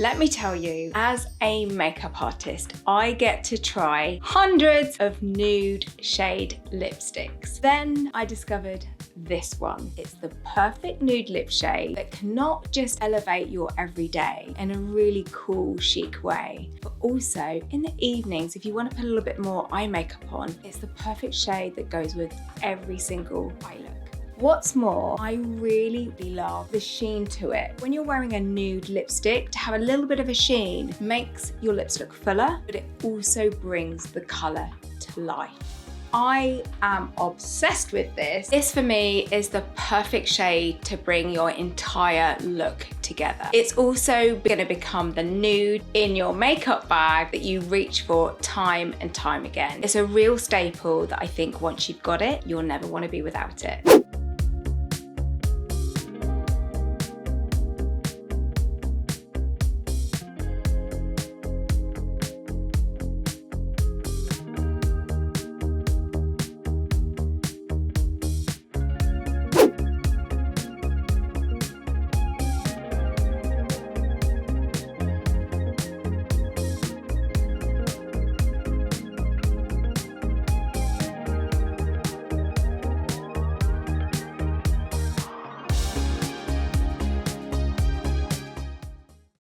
Let me tell you, as a makeup artist, I get to try hundreds of nude shade lipsticks. Then I discovered this one. It's the perfect nude lip shade that can not just elevate your everyday in a really cool, chic way, but also in the evenings, if you want to put a little bit more eye makeup on, it's the perfect shade that goes with every single eye look. What's more, I really love the sheen to it. When you're wearing a nude lipstick, to have a little bit of a sheen makes your lips look fuller, but it also brings the color to life. I am obsessed with this. This for me is the perfect shade to bring your entire look together. It's also gonna become the nude in your makeup bag that you reach for time and time again. It's a real staple that I think once you've got it, you'll never wanna be without it.